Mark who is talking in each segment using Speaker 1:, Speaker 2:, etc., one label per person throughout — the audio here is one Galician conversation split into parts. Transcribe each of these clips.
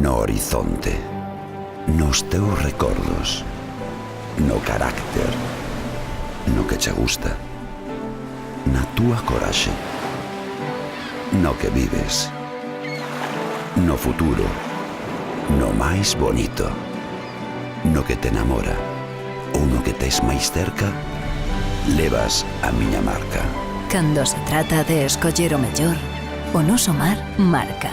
Speaker 1: no horizonte, nos teus recordos, no carácter, no que che gusta, na túa coraxe, no que vives, no futuro, no máis bonito, no que te enamora ou no que tes máis cerca, levas a miña marca.
Speaker 2: Cando se trata de escoller o mellor, o noso mar marca.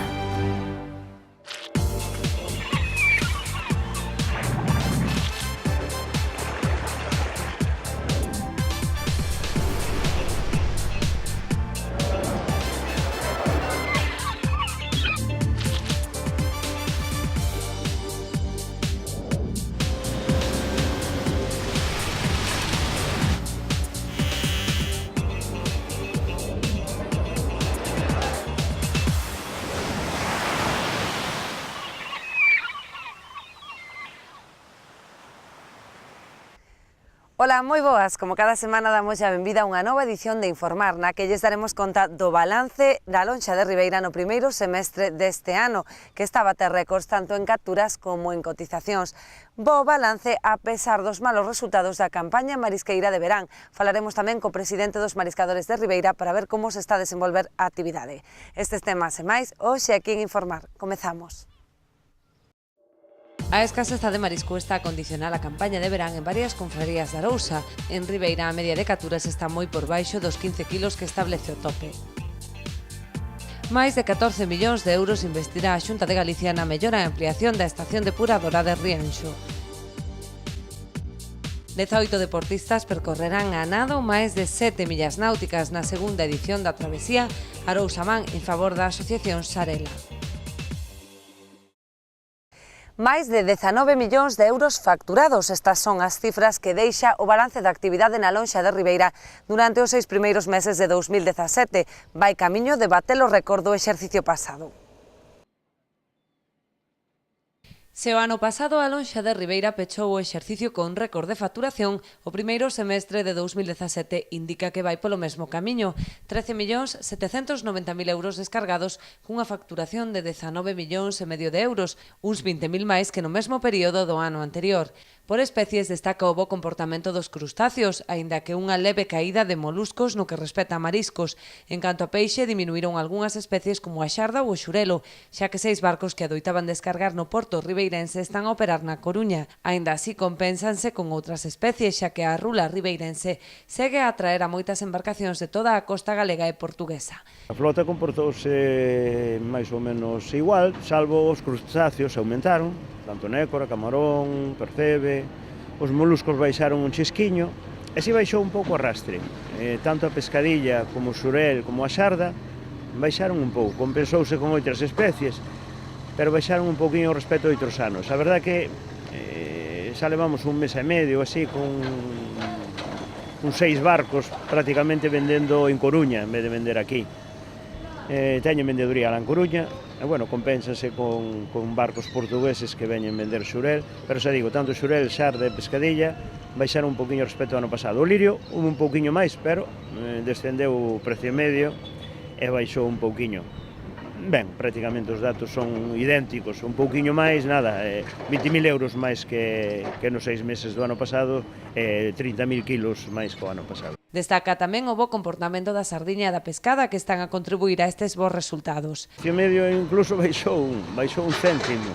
Speaker 3: Ola, moi boas. Como cada semana damos a benvida a unha nova edición de Informar, na que lles daremos conta do balance da lonxa de Ribeira no primeiro semestre deste ano, que está a bater récords tanto en capturas como en cotizacións. Bo balance a pesar dos malos resultados da campaña marisqueira de verán. Falaremos tamén co presidente dos mariscadores de Ribeira para ver como se está a desenvolver a actividade. Estes temas e máis, hoxe aquí en Informar. Comezamos. A escaseza de marisco está a condicionar a campaña de verán en varias confrarías da Arousa. En Ribeira a media de capturas está moi por baixo dos 15 kilos que establece o tope. Máis de 14 millóns de euros investirá a Xunta de Galicia na mellora e ampliación da estación depuradora de Rianxo. 18 deportistas percorrerán a nado máis de 7 millas náuticas na segunda edición da travesía Arousa-Man en favor da asociación Sarela. Máis de 19 millóns de euros facturados. Estas son as cifras que deixa o balance da actividade na lonxa de Ribeira durante os 6 primeiros meses de 2017. Vai camiño de bater o récord do exercicio pasado. Se o ano pasado a lonxa de Ribeira pechou o exercicio con récord de facturación, o primeiro semestre de 2017 indica que vai polo mesmo camiño. 13.790.000 euros descargados cunha facturación de 19 millóns e medio de euros, uns 20.000 máis que no mesmo período do ano anterior. Por especies destaca o bo comportamento dos crustáceos, aínda que unha leve caída de moluscos no que respecta a mariscos. En canto a peixe, diminuíron algunhas especies como a xarda ou o xurelo, xa que 6 barcos que adoitaban descargar no porto ribeirense están a operar na Coruña. Aínda así compénsanse con outras especies, xa que a rula ribeirense segue a atraer a moitas embarcacións de toda a costa galega e portuguesa.
Speaker 4: A flota comportouse máis ou menos igual, salvo os crustáceos aumentaron, tanto nécora, camarón, percebe, os moluscos baixaron un chisquiño, e si baixou un pouco o arrastre. Tanto a pescadilla como o xurel como a xarda baixaron un pouco, compensouse con outras especies, pero baixaron un pouquinho respecto a outros anos. A verdad que xa levamos un mes e medio así con 6 barcos prácticamente vendendo en Coruña en vez de vender aquí. Teñen vendeduría lá en Coruña, e bueno, compénsase con barcos portugueses que veñen vender xurel, pero xa digo, tanto xurel, xarda e pescadilla baixaron un poquinho respecto ao ano pasado. O lirio un poquinho máis, pero descendeu o precio medio e baixou un poquinho. Ben, prácticamente os datos son idénticos, un pouquiño máis, nada, 20.000 euros máis que nos 6 meses do ano pasado, 30.000 kilos máis que o ano pasado.
Speaker 3: Destaca tamén o bo comportamento da sardiña e da pescada que están a contribuir a estes bons resultados.
Speaker 4: O medio incluso baixou un céntimo,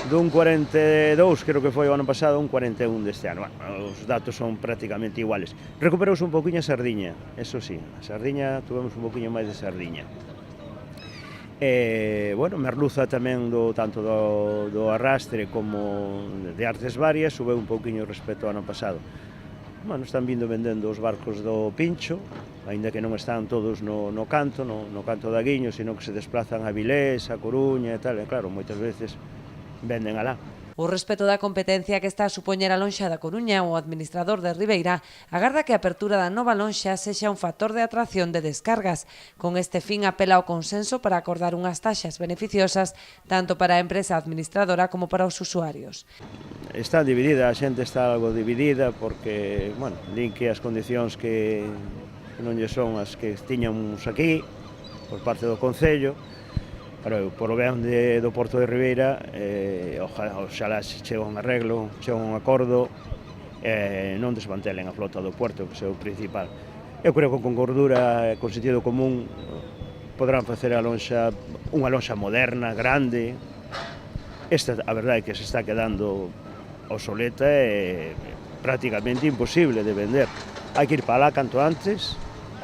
Speaker 4: dun 42, creo que foi o ano pasado, un 41 deste ano. Bueno, os datos son prácticamente iguales. Recuperouse un pouquiño a sardiña, eso sí, a sardiña, tuvemos un pouquiño máis de sardiña. Bueno, merluza tamén tanto do arrastre como de artes varias subeu un pouquiño respecto ao ano pasado. Bueno, están vindo vendendo os barcos do Pincho, aínda que non están todos no canto da Guiño, sino que se desplazan a Vilés, a Coruña e tal, e claro, moitas veces venden alá.
Speaker 3: O respeto da competencia que está a supoñer a lonxa da Coruña, o administrador de Ribeira agarda que a apertura da nova lonxa sexa un factor de atracción de descargas. Con este fin apela ao consenso para acordar unhas taxas beneficiosas tanto para a empresa administradora como para os usuarios.
Speaker 4: Está dividida, a xente está algo dividida porque, bueno, din que as condicións que non lle son as que tiñamos aquí por parte do Concello, Pero polo ben do Porto de Ribeira, oxalá se chega un arreglo, chega un acordo, non desmantelen a flota do Porto, que é o principal. Eu creo que con gordura e con sentido común poderán facer unha lonxa moderna, grande. Esta, a verdade, é que se está quedando obsoleta e prácticamente imposible de vender. Hai que ir para lá canto antes,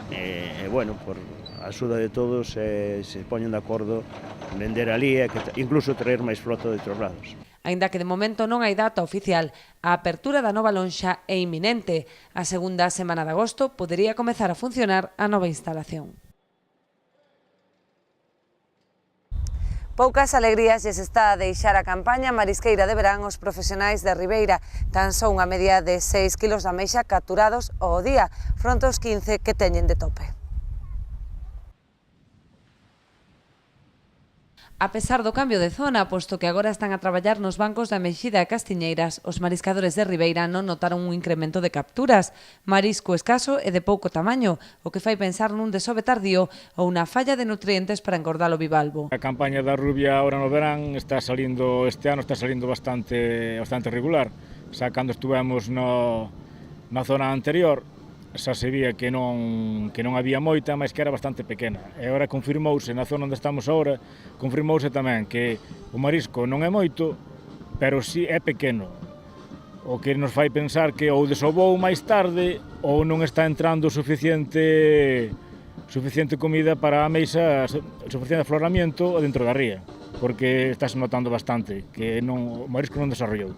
Speaker 4: e, bueno, por a axuda de todos se poñen de acordo en vender ali e incluso traer máis flota de outros lados.
Speaker 3: Aínda que de momento non hai data oficial, a apertura da nova lonxa é inminente. A segunda semana de agosto podería comezar a funcionar a nova instalación. Poucas alegrías lles está a deixar a campaña marisqueira de verán os profesionais de Ribeira. Tan só unha media de 6 kilos de ameixa capturados ao día, fronte aos 15 que teñen de tope. A pesar do cambio de zona, posto que agora están a traballar nos bancos de Ameixida e Castiñeiras, os mariscadores de Ribeira non notaron un incremento de capturas. Marisco escaso e de pouco tamaño, o que fai pensar nun desove tardío ou unha falla de nutrientes para engordar o bivalvo.
Speaker 5: A campaña da rubia ahora no verán este ano está salindo bastante regular. Xa cando estuvemos na zona anterior, xa se vía que non había moita, mas que era bastante pequena. E agora confirmouse na zona onde estamos agora, confirmouse tamén que o marisco non é moito, pero si é pequeno. O que nos fai pensar que ou desobou máis tarde ou non está entrando suficiente comida para a mesa, suficiente afloramiento dentro da ría, porque estás notando bastante que o marisco non desarrollou.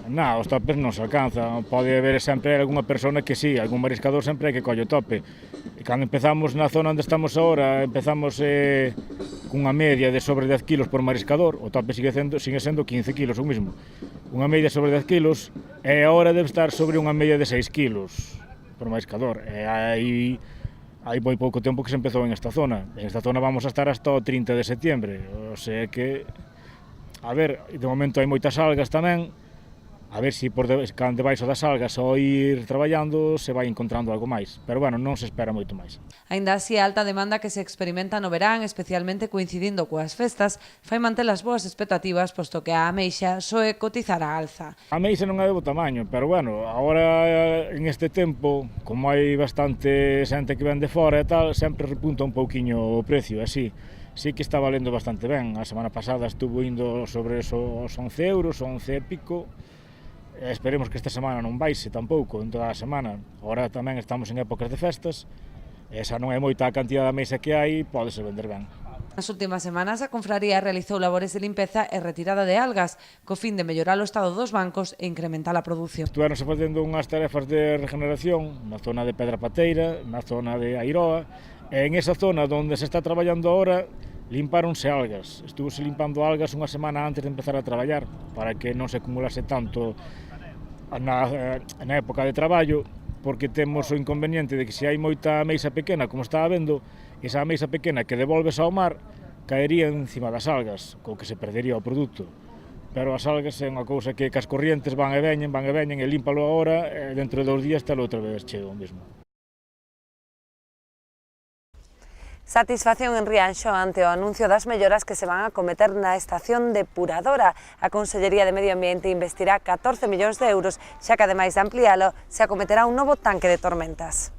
Speaker 5: Os topes non se alcanzan, pode haber sempre algunha persona que sí, algún mariscador sempre hai que colle o tope. E cando empezamos na zona onde estamos agora, empezamos cunha media de sobre 10 kilos por mariscador, o tope sigue sendo 15 kilos o mismo. Unha media sobre 10 kilos e agora debe estar sobre unha media de 6 kilos por mariscador. E hai moi pouco tempo que se empezou en esta zona. En esta zona vamos a estar hasta o 30 de setembro, o sea que, a ver, de momento hai moitas algas tamén, a ver se cando debaixo das algas ao ir traballando se vai encontrando algo máis, pero bueno, non se espera moito máis.
Speaker 3: Aínda así, a alta demanda que se experimenta no verán, especialmente coincidindo coas festas, fai manter as boas expectativas, posto que a ameixa soe cotizar a alza.
Speaker 5: A ameixa non é de bo tamaño, pero bueno, agora en este tempo, como hai bastante xente que ven de fora e tal, sempre repunta un pouquiño o precio, así. Sí que está valendo bastante ben. A semana pasada estuvo indo sobre os 11 euros, 11 e pico. Esperemos que esta semana non baixe tampouco en toda a semana. Agora tamén estamos en épocas de festas, e xa non é moita a cantidad de ameixa que hai, pódese vender ben.
Speaker 3: Nas últimas semanas, a confraría realizou labores de limpeza e retirada de algas, co fin de mellorar o estado dos bancos e incrementar a produción.
Speaker 5: Estuveronse facendo unhas tarefas de regeneración na zona de Pedra Pateira, na zona de Airoa, e en esa zona onde se está traballando agora, limpáronse algas. Estuvose limpando algas unha semana antes de empezar a traballar, para que non se acumulase tanto na época de traballo, porque temos o inconveniente de que se hai moita ameixa pequena, como está habendo, esa ameixa pequena que devolves ao mar caería encima das algas, co que se perdería o produto. Pero as algas é unha cousa que as corrientes van e veñen, e límpalo agora, e dentro de 2 días telo outra vez cheo mesmo.
Speaker 3: Satisfacción en Rianxo ante o anuncio das melloras que se van a cometer na estación depuradora. A Consellería de Medio Ambiente investirá 14 millóns de euros, xa que ademais de ampliálo, se acometerá un novo tanque de tormentas.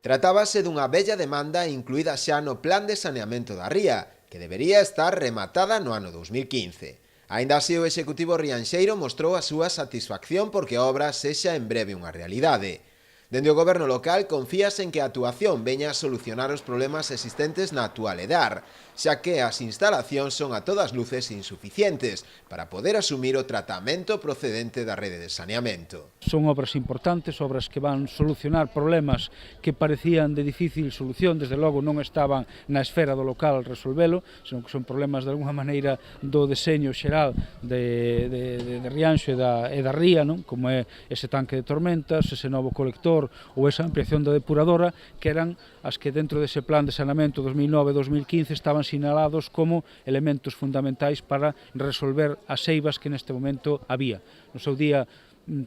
Speaker 6: Tratábase dunha bella demanda incluída xa no Plan de Saneamento da Ría, que debería estar rematada no ano 2015. Aínda así, o Executivo rianxeiro mostrou a súa satisfacción porque a obra sexa en breve unha realidade. Dende o Goberno local confíase en que a actuación veña a solucionar os problemas existentes na actualidade, xa que as instalacións son a todas luces insuficientes para poder asumir o tratamento procedente da rede de saneamento.
Speaker 7: Son obras importantes, obras que van solucionar problemas que parecían de difícil solución, desde logo non estaban na esfera do local resolvelo, senón que son problemas de alguna maneira do deseño xeral de Rianxo e da ría, non? Como é ese tanque de tormentas, ese novo colector ou esa ampliación da depuradora, que eran as que dentro dese plan de saneamento 2009-2015 estaban sinalados como elementos fundamentais para resolver as eivas que neste momento había. No seu día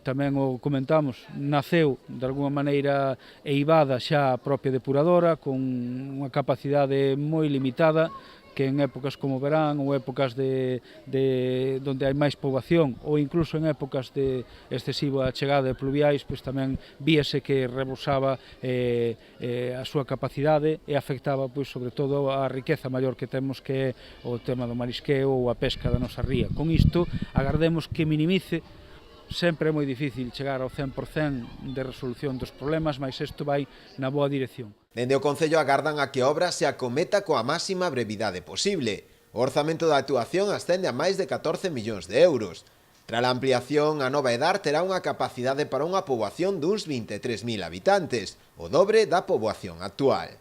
Speaker 7: tamén o comentamos, naceu de alguma maneira eivada xa a propia depuradora con unha capacidade moi limitada, que en épocas como verán ou épocas donde hai máis poboación ou incluso en épocas de excesiva chegada de pluviais, pois tamén víase que rebosaba a súa capacidade e afectaba pois sobre todo a riqueza maior que temos, que é o tema do marisqueo ou a pesca da nosa ría. Con isto agardemos que minimice. Sempre é moi difícil chegar ao 100% de resolución dos problemas, mas isto vai na boa dirección.
Speaker 6: Dende o Concello agardan a que a obra se acometa coa máxima brevidade posible. O orzamento da actuación ascende a máis de 14 millóns de euros. Tras a ampliación, a nova EDAR terá unha capacidade para unha poboación duns 23.000 habitantes, o dobre da poboación actual.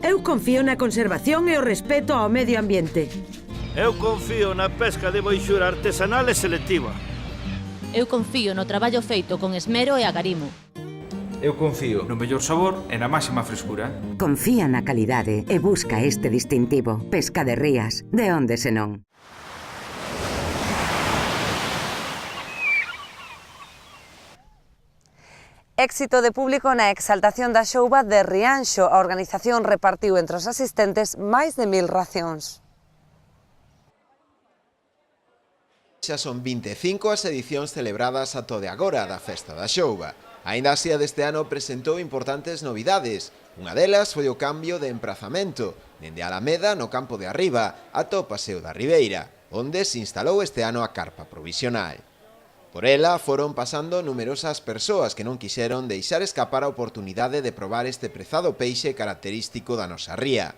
Speaker 8: Eu confío na conservación e o respeto ao medio ambiente.
Speaker 9: Eu confío na pesca de boixura artesanal e selectiva.
Speaker 10: Eu confío no traballo feito con esmero e agarimo.
Speaker 11: Eu confío no mellor sabor e na máxima frescura.
Speaker 8: Confía na calidade e busca este distintivo. Pesca de rías, de onde senón.
Speaker 3: Éxito de público na exaltación da xouba de Rianxo. A organización repartiu entre os asistentes máis de 1000 racións.
Speaker 6: Xa son 25 as edicións celebradas ata de agora da Festa da Xouba. Aínda así, a deste ano presentou importantes novidades. Unha delas foi o cambio de emprazamento, dende a Alameda no campo de arriba ata o Paseo da Ribeira, onde se instalou este ano a carpa provisional. Por ela foron pasando numerosas persoas que non quixeron deixar escapar a oportunidade de probar este prezado peixe característico da nosa ría.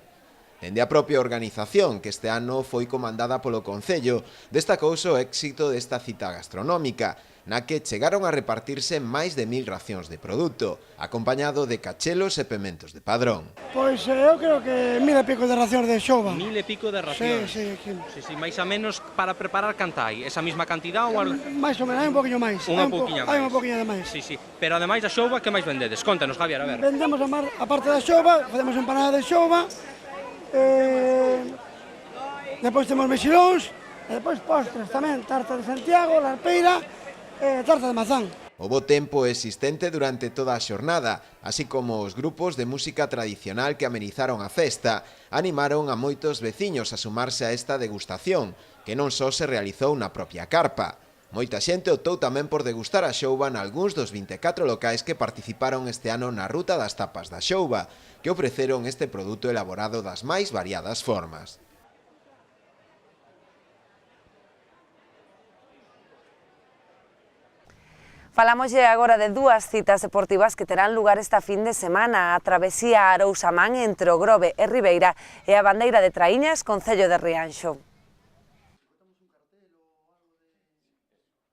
Speaker 6: Dende a propia organización, que este ano foi comandada polo Concello, destacouse o éxito desta cita gastronómica, na que chegaron a repartirse máis de 1000 racións de produto, acompañado de cachelos e pementos de Padrón.
Speaker 12: Pois eu creo que 1000 e pico de racións de xouba.
Speaker 13: 1000 e pico de racións?
Speaker 12: Sí.
Speaker 13: Sí, máis ou menos para preparar cantai, esa mesma cantidad ou algo?
Speaker 12: Mais ou menos, hai un poquinho máis.
Speaker 13: Unha poquinha máis.
Speaker 12: Hai unha poquinha de máis.
Speaker 13: Sí. Pero ademais da xouba, que máis vendedes? Contanos, Javier, a ver.
Speaker 12: Vendemos a parte da xouba, facemos empanada de xouba, depois temos mexilóns, e depois postres tamén, tarta de Santiago, larpeira, tarta de mazán.
Speaker 6: O bo tempo existente durante toda a xornada, así como os grupos de música tradicional que amenizaron a festa, animaron a moitos veciños a sumarse a esta degustación, que non só se realizou na propia carpa. Moita xente optou tamén por degustar a xouba nalgúns dos 24 locais que participaron este ano na Ruta das Tapas da Xouba, que ofreceron este produto elaborado das máis variadas formas.
Speaker 3: Falámoslle agora de dúas citas deportivas que terán lugar esta fin de semana. A travesía a Arousamán entre o Grove e Ribeira e a bandeira de Traíñas, concello de Rianxo.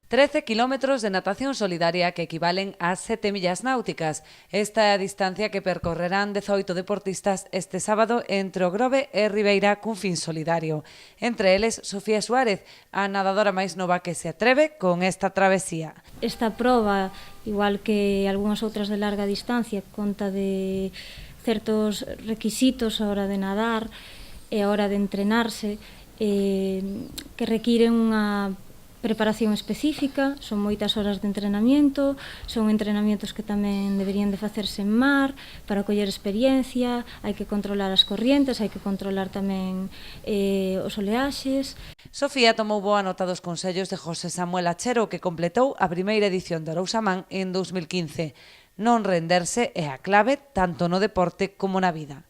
Speaker 3: 13 kilómetros de natación solidaria que equivalen a 7 millas náuticas. Esta é a distancia que percorrerán 18 deportistas este sábado entre o Grove e Ribeira cun fin solidario. Entre eles, Sofía Suárez, a nadadora máis nova que se atreve con esta travesía.
Speaker 14: Esta proba, igual que algunhas outras de larga distancia, conta de certos requisitos a hora de nadar e a hora de entrenarse, que requiren unha preparación específica, son moitas horas de entrenamiento, son entrenamientos que tamén deberían de facerse en mar para coller experiencia, hai que controlar as corrientes, hai que controlar tamén os oleaxes.
Speaker 3: Sofía tomou boa nota dos consellos de José Samuel Achero, que completou a primeira edición de Arousamán en 2015. Non renderse é a clave tanto no deporte como na vida.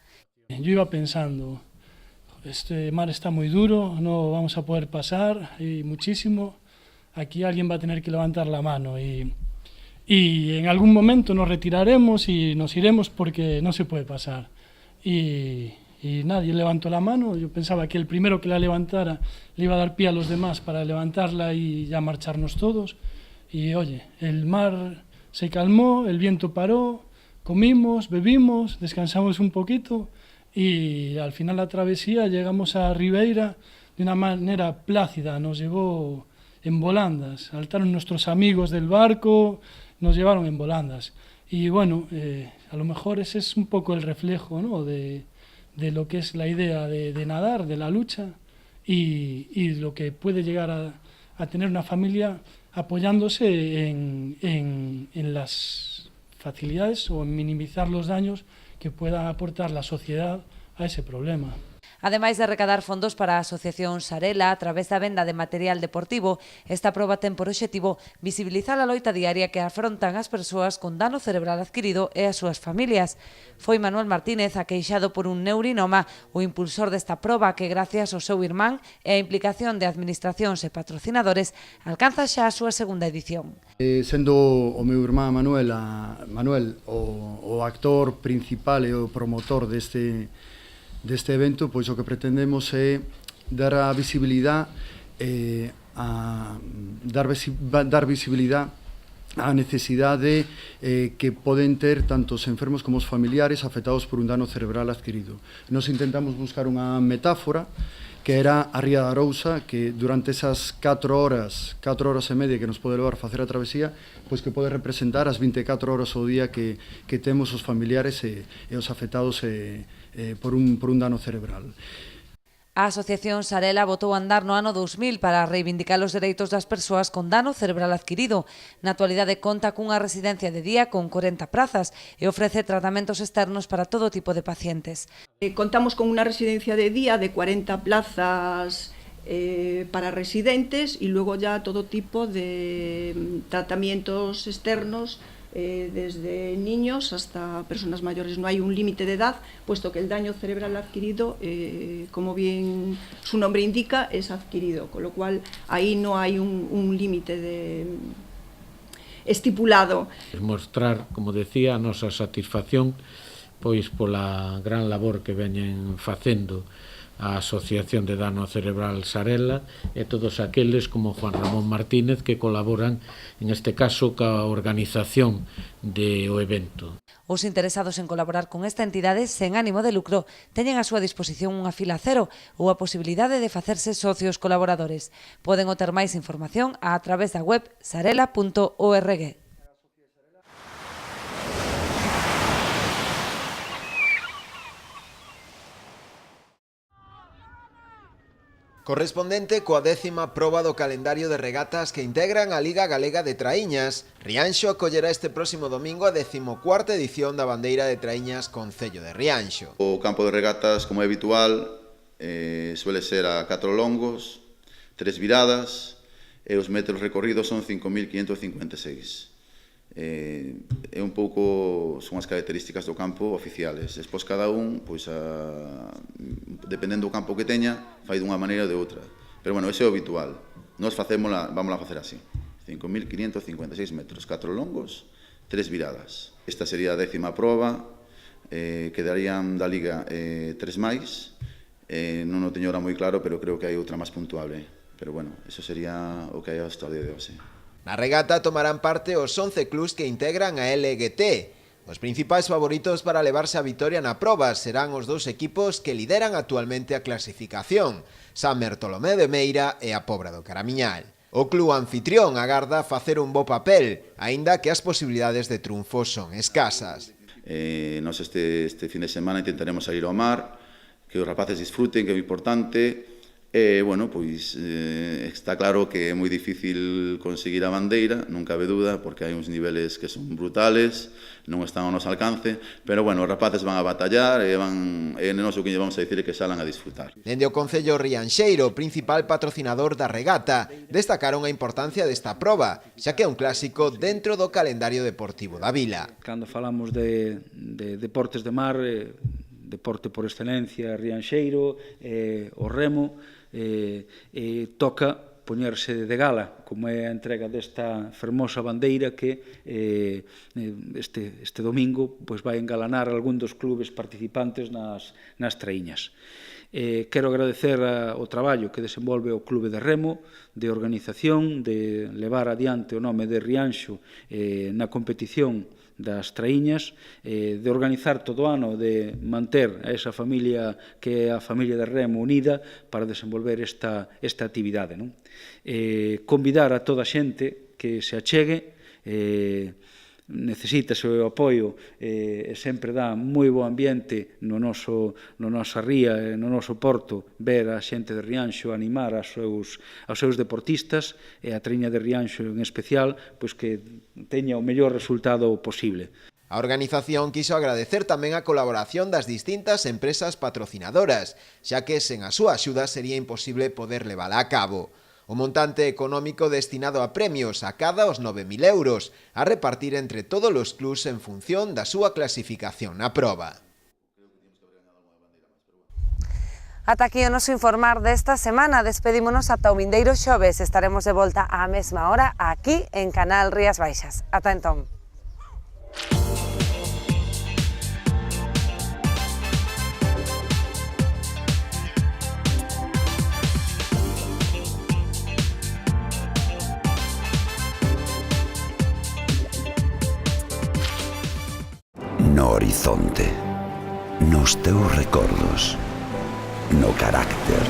Speaker 15: Yo iba pensando, este mar está muy duro, no vamos a poder pasar y muchísimo, aquí alguien va a tener que levantar la mano y en algún momento nos retiraremos y nos iremos porque no se puede pasar. Y nadie levantó la mano, yo pensaba que el primero que la levantara le iba a dar pie a los demás para levantarla y ya marcharnos todos. Y oye, el mar se calmó, el viento paró, comimos, bebimos, descansamos un poquito. Y al final la travesía llegamos a Ribeira de una manera plácida, nos llevó en volandas, saltaron nuestros amigos del barco, nos llevaron en volandas. Y bueno, a lo mejor ese es un poco el reflejo, ¿no?, de lo que es la idea de nadar, de la lucha y lo que puede llegar a tener una familia apoyándose en las facilidades o en minimizar los daños que pueda aportar la sociedad a ese problema.
Speaker 3: Ademais de recadar fondos para a Asociación Sarela a través da venda de material deportivo, esta proba ten por obxectivo visibilizar a loita diaria que afrontan as persoas con dano cerebral adquirido e as súas familias. Foi Manuel Martínez, aqueixado por un neurinoma, o impulsor desta proba que, gracias ao seu irmán e a implicación de administracións e patrocinadores, alcanza xa a súa segunda edición.
Speaker 16: Sendo o meu irmán Manuel o actor principal e o promotor deste evento, pois o que pretendemos é dar a visibilidade dar visibilidade á necesidade que poden ter tanto os enfermos como os familiares afectados por un dano cerebral adquirido. Nos intentamos buscar unha metáfora que era a Ría da Arousa, que durante esas 4 horas e media que nos pode levar a facer a travesía, pois que pode representar as 24 horas ao día que temos os familiares e os afectados por un dano cerebral.
Speaker 3: A Asociación Sarela botou a andar no ano 2000 para reivindicar os dereitos das persoas con dano cerebral adquirido. Na actualidade conta cunha residencia de día con 40 prazas e ofrece tratamentos externos para todo tipo de pacientes.
Speaker 17: Contamos con unha residencia de día de 40 plazas para residentes y luego ya todo tipo de tratamientos externos desde niños hasta personas mayores. No hay un límite de edad, puesto que el daño cerebral adquirido, como bien su nombre indica, es adquirido, con lo cual ahí no hay un límite estipulado.
Speaker 18: Mostrar, como decía, a nosa satisfacción pois pola gran labor que veñen facendo a Asociación de Dano Cerebral Sarela e todos aqueles como Juan Ramón Martínez que colaboran, en este caso, ca organización do evento.
Speaker 3: Os interesados en colaborar con esta entidade sen ánimo de lucro teñen a súa disposición unha fila cero ou a posibilidade de facerse socios colaboradores. Poden obter máis información a través da web sarela.org.
Speaker 6: Correspondente coa 10ª proba do calendario de regatas que integran a Liga Galega de Traíñas, Rianxo acollerá este próximo domingo a 14ª edición da Bandeira de Traíñas Concello de Rianxo.
Speaker 19: O campo de regatas, como é habitual, suele ser a 4 longos, 3 viradas e os metros recorridos son 5.556. É un pouco, son as características do campo oficiales. Despois cada un, pois dependendo do campo que teña, fai dunha maneira ou de outra. Pero bueno, ese é o habitual. Nós vamos a facer así. 5.556 metros, 4 longos, 3 viradas. Esta sería a 10ª proba, quedarían da Liga 3 máis. Non o teño ahora moi claro, pero creo que hai outra máis puntuable. Pero bueno, eso sería o que hai hasta o día de hoxe.
Speaker 6: Na regata tomarán parte os 11 clubs que integran a LGT. Os principais favoritos para levarse a vitoria na proba serán os 2 equipos que lideran actualmente a clasificación, San Bertolomé de Meira e a Pobra do Caramiñal. O club anfitrión agarda facer un bo papel, aínda que as posibilidades de triunfo son escasas.
Speaker 19: Nos este fin de semana intentaremos sair ao mar, que os rapaces disfruten, que é importante. Bueno, pois está claro que é moi difícil conseguir a bandeira, non cabe duda, porque hai uns niveles que son brutales, non están ao noso alcance, pero bueno, os rapaces van a batallar e nós o que lle vamos a dicir é que salan a disfrutar.
Speaker 6: Dende o Concello rianxeiro, principal patrocinador da regata, destacaron a importancia desta proba, xa que é un clásico dentro do calendario deportivo da vila.
Speaker 7: Cando falamos de deportes de mar, deporte por excelencia rianxeiro, o remo, toca poñerse de gala, como é a entrega desta fermosa bandeira que este domingo pois vai engalanar algún dos clubes participantes nas traíñas. Quero agradecer o traballo que desenvolve o Clube de Remo, de organización, de levar adiante o nome de Rianxo na competición das traíñas, de organizar todo o ano, de manter a esa familia que é a familia de Remo unida para desenvolver esta actividade. Convidar a toda a xente que se achegue, necesítase o apoio e sempre dá moi bo ambiente no nosa ría, no noso porto, ver a xente de Rianxo animar aos seus deportistas e a Triña de Rianxo en especial, pois que teña o mellor resultado posible.
Speaker 6: A organización quiso agradecer tamén a colaboración das distintas empresas patrocinadoras, xa que sen a súa axuda sería imposible poder levala a cabo. O montante económico destinado a premios acada os 9.000 euros, a repartir entre todos os clubs en función da súa clasificación na proba.
Speaker 3: Ata aquí o noso informar desta semana. Despedímonos ata o vindeiro xoves. Estaremos de volta á mesma hora aquí en Canal Rías Baixas. Ata entón.
Speaker 1: No horizonte, nos teus recordos, no carácter,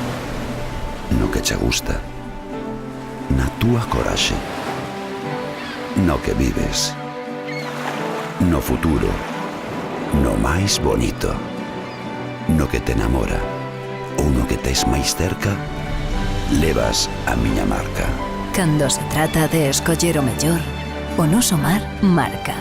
Speaker 1: no que che gusta, na túa coraxe, no que vives, no futuro, no máis bonito, no que te enamora ou no que tes máis cerca, levas a miña marca.
Speaker 2: Cando se trata de escoller o mellor, o noso mar marca.